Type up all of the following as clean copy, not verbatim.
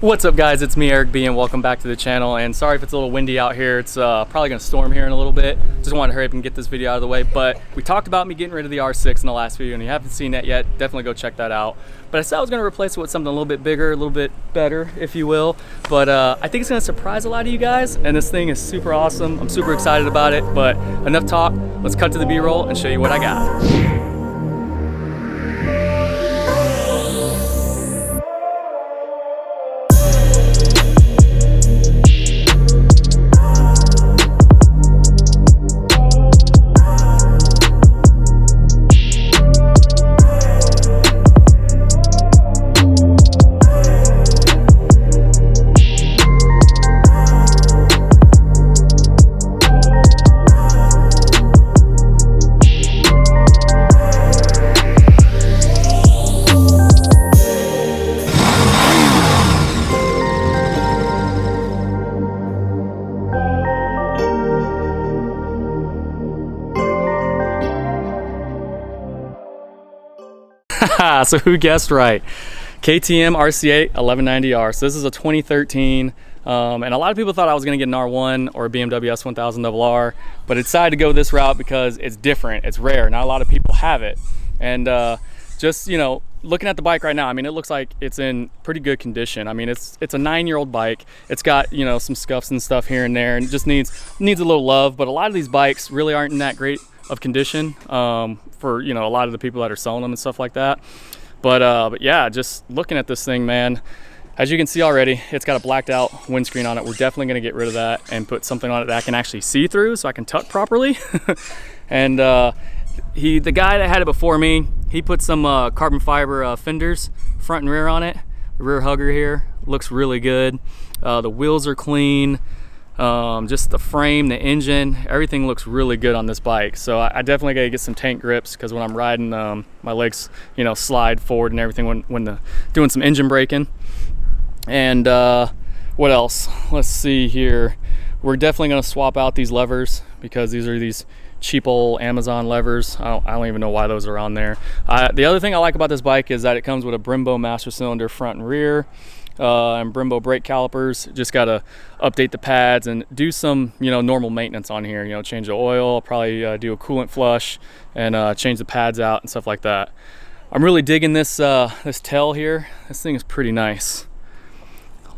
What's up guys, it's me Eric B and welcome back to the channel. And sorry if it's a little windy out here. It's probably gonna storm here in a little bit. Just wanted to hurry up and get this video out of the way. But we talked about me getting rid of the R6 in the last video, and if you haven't seen that yet, definitely go check that out. But I said I was gonna replace it with something a little bit bigger, a little bit better, if you will. But I think it's gonna surprise a lot of you guys, and this thing is super awesome. I'm super excited about it. But enough talk, let's cut to the B-roll and show you what I got. So who guessed right? KTM RC8 1190R. So this is a 2013, and a lot of people thought I was going to get an R1 or a BMW S1000RR, but I decided to go this route because it's different, it's rare, not a lot of people have it. And just, you know, looking at the bike right now, I mean, it looks like it's in pretty good condition. I mean, it's a 9-year-old bike. It's got, you know, some scuffs and stuff here and there, and it just needs a little love. But a lot of these bikes really aren't in that great of condition for, you know, a lot of the people that are selling them and stuff like that. But yeah, just looking at this thing, man, as you can see already, it's got a blacked out windscreen on it. We're definitely going to get rid of that and put something on it that I can actually see through so I can tuck properly. And the guy that had it before me, he put some carbon fiber fenders front and rear on it. The rear hugger here looks really good. The wheels are clean. Just the frame, the engine, everything looks really good on this bike. So I definitely gotta get some tank grips, because when I'm riding, my legs, you know, slide forward and everything when doing some engine braking. And what else? Let's see here. We're definitely gonna swap out these levers, because these are these cheap old Amazon levers. I don't even know why those are on there. The other thing I like about this bike is that it comes with a Brembo master cylinder front and rear. And Brembo brake calipers. Just gotta update the pads and do some, you know, normal maintenance on here. You know, change the oil, probably do a coolant flush, and change the pads out and stuff like that. I'm really digging this this tail here. This thing is pretty nice.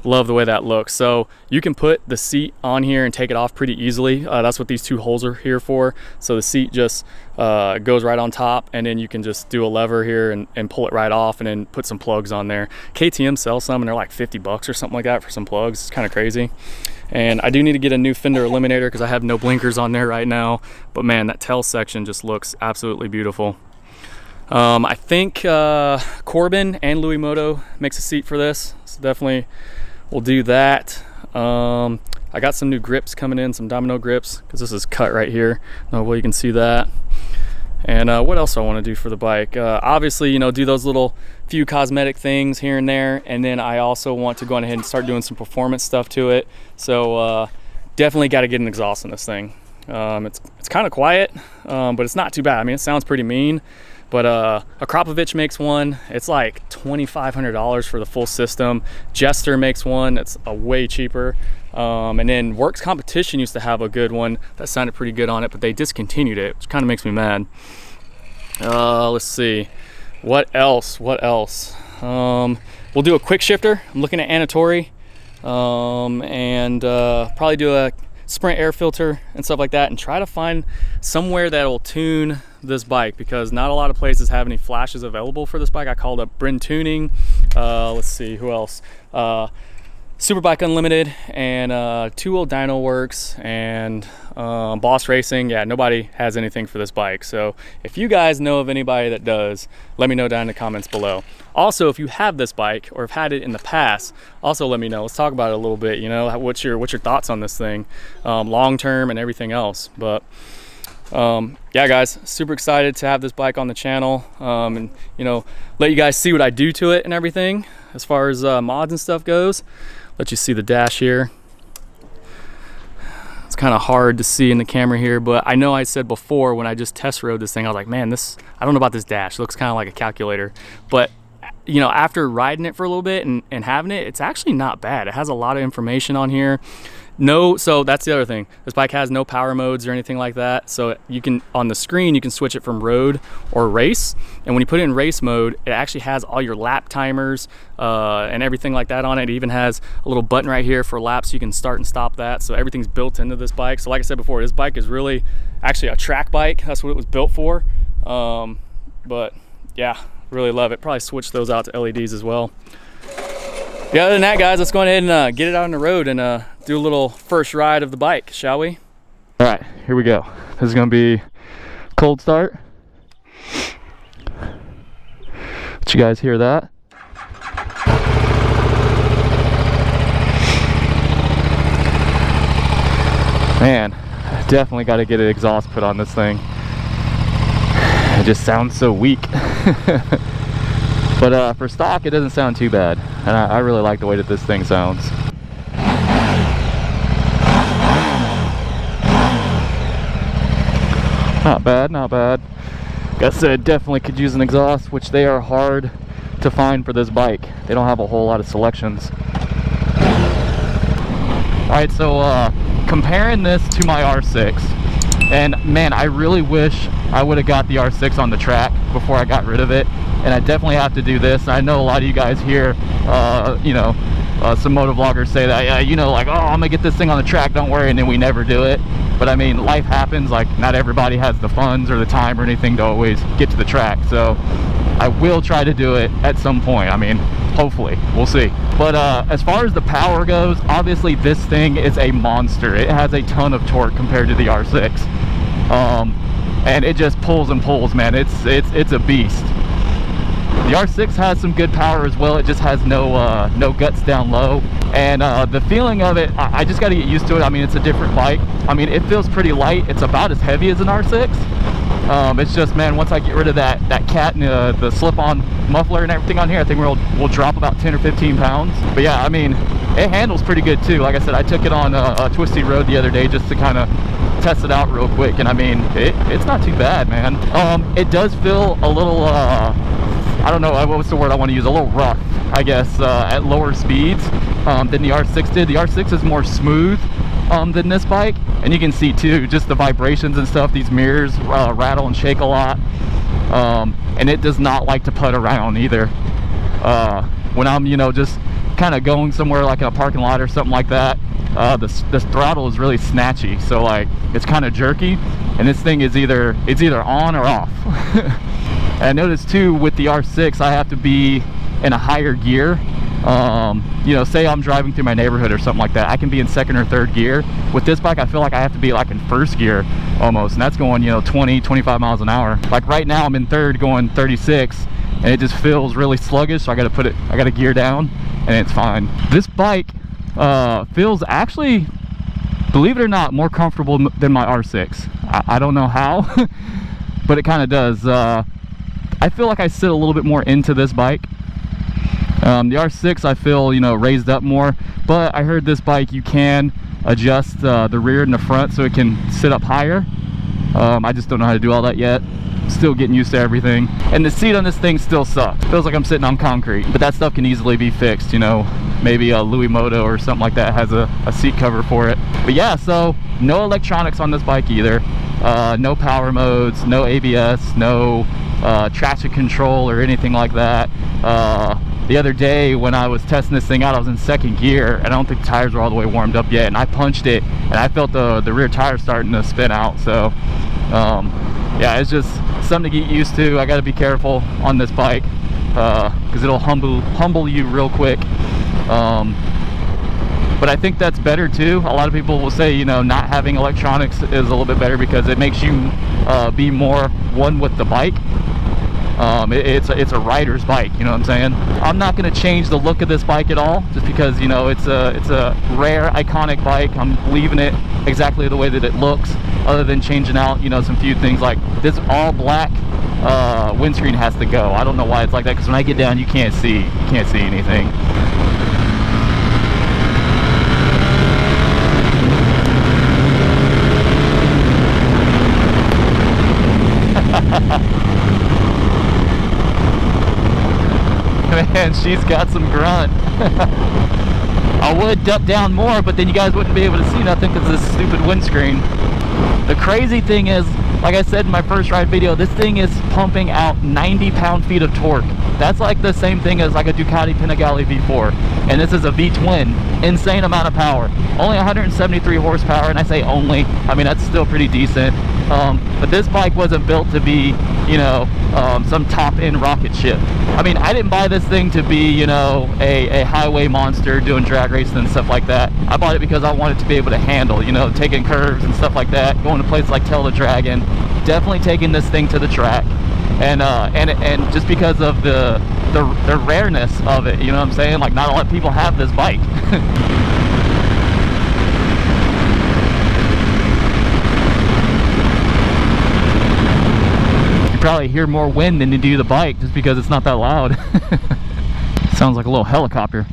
Love the way that looks. So you can put the seat on here and take it off pretty easily. That's what these two holes are here for. So the seat just goes right on top, and then you can just do a lever here and pull it right off, and then put some plugs on there. KTM sells some, and they're like 50 bucks or something like that for some plugs. It's kind of crazy. And I do need to get a new fender eliminator, because I have no blinkers on there right now. But man, that tail section just looks absolutely beautiful. I think Corbin and Louis Moto makes a seat for this, so definitely we'll do that. I got some new grips coming in, some domino grips, because this is cut right here. No way you can see that. And what else I want to do for the bike? Obviously, you know, do those little few cosmetic things here and there. And then I also want to go ahead and start doing some performance stuff to it. So definitely got to get an exhaust on this thing. It's kind of quiet, but it's not too bad. I mean, it sounds pretty mean. But Akrapovic makes one. It's like $2,500 for the full system. Jester makes one. It's way cheaper. And then Works Competition used to have a good one that sounded pretty good on it, but they discontinued it, which kind of makes me mad. Let's see. What else? We'll do a quick shifter. I'm looking at Anatori. And probably do a Sprint air filter and stuff like that, and try to find somewhere that will tune this bike, because not a lot of places have any flashes available for this bike. I called up Bryn Tuning. Let's see, who else? Superbike Unlimited, and Two Old Dyno Works, and Boss Racing. Yeah, nobody has anything for this bike. So if you guys know of anybody that does, let me know down in the comments below. Also, if you have this bike or have had it in the past, also let me know. Let's talk about it a little bit. You know, what's your thoughts on this thing, long term and everything else. But yeah, guys, super excited to have this bike on the channel, and you know, let you guys see what I do to it and everything as far as mods and stuff goes. Let you see the dash here. It's kind of hard to see in the camera here, but I know I said before when I just test rode this thing, I was like, man, I don't know about this dash. It looks kind of like a calculator. But you know, after riding it for a little bit and having it, it's actually not bad. It has a lot of information on here. So that's the other thing. This bike has no power modes or anything like that. So you can, on the screen, you can switch it from road or race. And when you put it in race mode, it actually has all your lap timers and everything like that on it. It even has a little button right here for laps. You can start and stop that. So everything's built into this bike. So like I said before, this bike is really actually a track bike. That's what it was built for. But yeah, really love it. Probably switch those out to LEDs as well. Yeah, other than that, guys, let's go ahead and get it out on the road and do a little first ride of the bike, shall we? All right, here we go. This is gonna be cold start. Let you guys hear that? Man, I definitely got to get an exhaust put on this thing. It just sounds so weak. But for stock, it doesn't sound too bad. And I really like the way that this thing sounds. Not bad, not bad. Like I said, definitely could use an exhaust, which they are hard to find for this bike. They don't have a whole lot of selections. Alright, so comparing this to my R6, and man, I really wish I would have got the R6 on the track before I got rid of it. And I definitely have to do this. I know a lot of you guys here, you know, some motovloggers say that, yeah, you know, like, oh, I'm gonna get this thing on the track, don't worry, and then we never do it. But I mean, life happens. Like, not everybody has the funds or the time or anything to always get to the track. So I will try to do it at some point. I mean, hopefully, we'll see. But as far as the power goes, obviously this thing is a monster. It has a ton of torque compared to the R6. And it just pulls and pulls, man. It's a beast. The R6 has some good power as well. It just has no guts down low, and the feeling of it, I just got to get used to it. I mean, it's a different bike. I mean, it feels pretty light. It's about as heavy as an R6. It's just, man, once I get rid of that cat and the slip-on muffler and everything on here, I think we'll drop about 10 or 15 pounds. But yeah, I mean, it handles pretty good too. Like I said, I took it on a twisty road the other day just to kind of test it out real quick, and I mean, it's not too bad, man. It does feel a little I don't know, what's the word I want to use, a little rough, I guess, at lower speeds than the R6 did. The R6 is more smooth than this bike, and you can see too, just the vibrations and stuff. These mirrors rattle and shake a lot, and it does not like to putt around either. When I'm, you know, just kind of going somewhere like in a parking lot or something like that, this throttle is really snatchy, so like it's kind of jerky, and this thing is either on or off. And I noticed too, with the R6, I have to be in a higher gear. You know, say I'm driving through my neighborhood or something like that, I can be in second or third gear. With this bike, I feel like I have to be like in first gear almost, and that's going, you know, 20-25 miles an hour. Like right now I'm in third going 36, and it just feels really sluggish, so I gotta gear down, and it's fine. This bike feels actually, believe it or not, more comfortable than my R6. I don't know how, but it kind of does. I feel like I sit a little bit more into this bike. The R6, I feel, you know, raised up more, but I heard this bike you can adjust the rear and the front so it can sit up higher. I just don't know how to do all that yet. Still getting used to everything. And the seat on this thing still sucks. Feels like I'm sitting on concrete, but that stuff can easily be fixed, you know. Maybe a Louis Moto or something like that has a seat cover for it. But yeah, so no electronics on this bike either. No power modes, no ABS, no traction control or anything like that. The other day when I was testing this thing out, I was in second gear, and I don't think the tires were all the way warmed up yet, and I punched it, and I felt the rear tire starting to spin out. So yeah, it's just something to get used to. I got to be careful on this bike because it'll humble you real quick. But I think that's better too. A lot of people will say, you know, not having electronics is a little bit better because it makes you be more one with the bike. It's a rider's bike, you know what I'm saying? I'm not going to change the look of this bike at all, just because, you know, it's a rare, iconic bike. I'm leaving it exactly the way that it looks, other than changing out, you know, some few things. Like this all black windscreen has to go. I don't know why it's like that, because when I get down, you can't see anything. man, she's got some grunt. I would duck down more, but then you guys wouldn't be able to see nothing because of this stupid windscreen. The crazy thing is, like I said in my first ride video, this thing is pumping out 90 pound-feet of torque. That's like the same thing as like a Ducati Panigale V4. And this is a V-twin. Insane amount of power. Only 173 horsepower, and I say only. I mean, that's still pretty decent. But this bike wasn't built to be, you know, some top-end rocket ship. I mean, I didn't buy this thing to be, you know, a highway monster doing drag racing and stuff like that. I bought it because I wanted to be able to handle, you know, taking curves and stuff like that, going to places like Tell the Dragon, definitely taking this thing to the track. And just because of the rareness of it, you know what I'm saying? Like, not a lot of people have this bike. Probably hear more wind than you do the bike just because it's not that loud. Sounds like a little helicopter.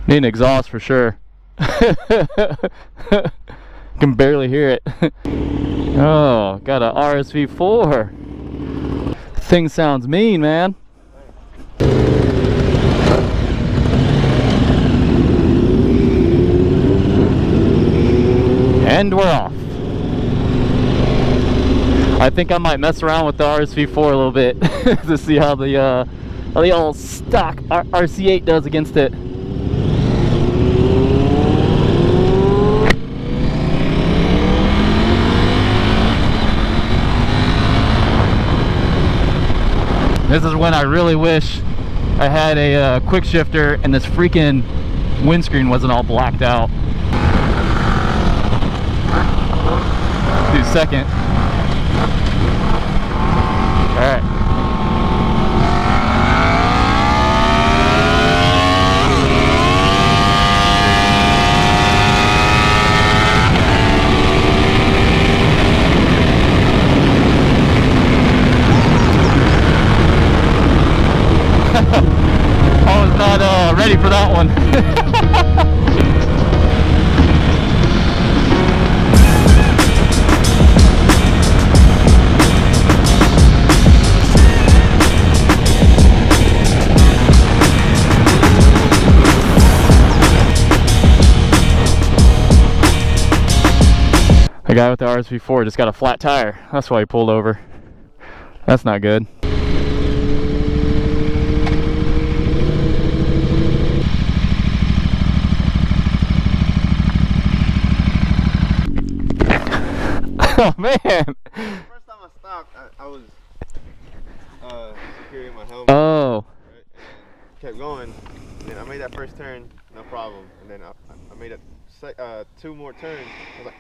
Need an exhaust for sure. Can barely hear it. Oh, got a RSV4. Thing sounds mean, man. And we're off. I think I might mess around with the RSV4 a little bit to see how the old stock RC8 does against it. This is when I really wish I had a quick shifter and this freaking windscreen wasn't all blacked out. Do second. All right. I was not ready for that one. The guy with the RSV4 just got a flat tire. That's why he pulled over. That's not good. Oh man! First time I stopped, I was securing my helmet. Oh. Right? And kept going. And then I made that first turn, no problem. And then I made two more turns. I was like,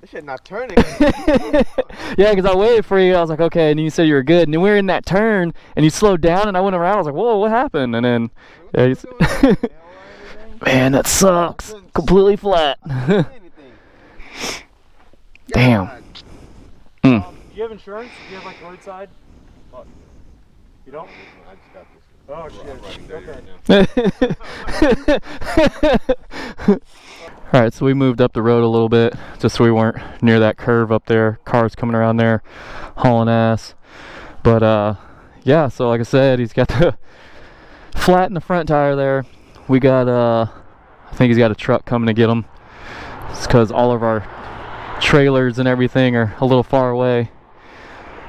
this shit not turning. Yeah, because I waited for you. I was like, okay, and you said you were good. And then we were in that turn, and you slowed down, and I went around. I was like, whoa, what happened? And then, yeah, man, that sucks. Completely flat. Damn. Do you have insurance? Do you have like roadside? You don't? I just got this. Oh shit. shit. Alright, so we moved up the road a little bit just so we weren't near that curve up there. Cars coming around there hauling ass. But yeah, so like I said, he's got the flat in the front tire there. We got I think he's got a truck coming to get him. It's because all of our trailers and everything are a little far away.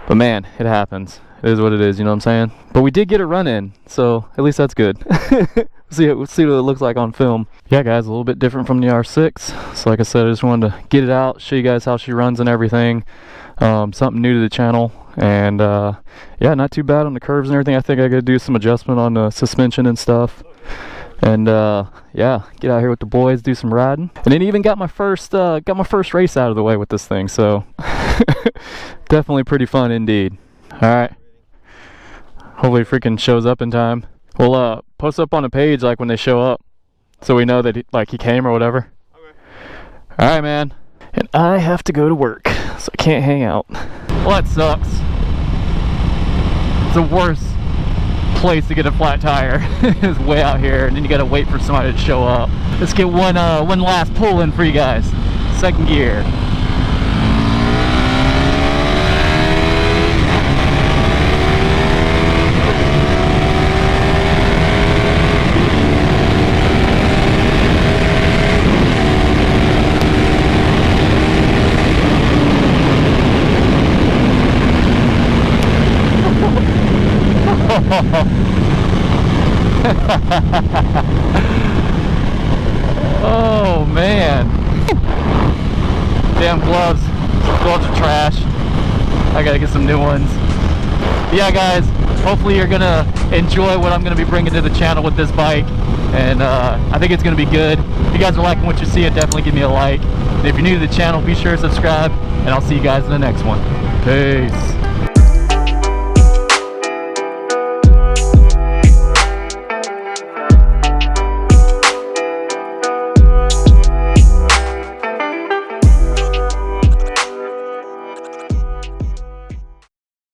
But man, it happens. It is what it is, you know what I'm saying? But we did get a run in, so at least that's good. We'll see what it looks like on film. Yeah guys, a little bit different from the R6. So like I said, I just wanted to get it out, show you guys how she runs and everything. Something new to the channel. And yeah, not too bad on the curves and everything. I think I gotta do some adjustment on the suspension and stuff. And yeah, get out here with the boys, do some riding, and then even got my first race out of the way with this thing. So definitely pretty fun indeed. All right, hopefully it freaking shows up in time. We'll post up on a page like when they show up, so we know that he came or whatever. Okay. All right, man. And I have to go to work, so I can't hang out. Well, that sucks. It's the worst place to get a flat tire is way out here, and then you gotta wait for somebody to show up. Let's get one last pull in for you guys. Second gear. Oh man, damn gloves are trash. I gotta get some new ones. But yeah guys, hopefully you're gonna enjoy what I'm gonna be bringing to the channel with this bike, and I think it's gonna be good. If you guys are liking what you see, definitely give me a like, and if you're new to the channel, be sure to subscribe, and I'll see you guys in the next one. Peace.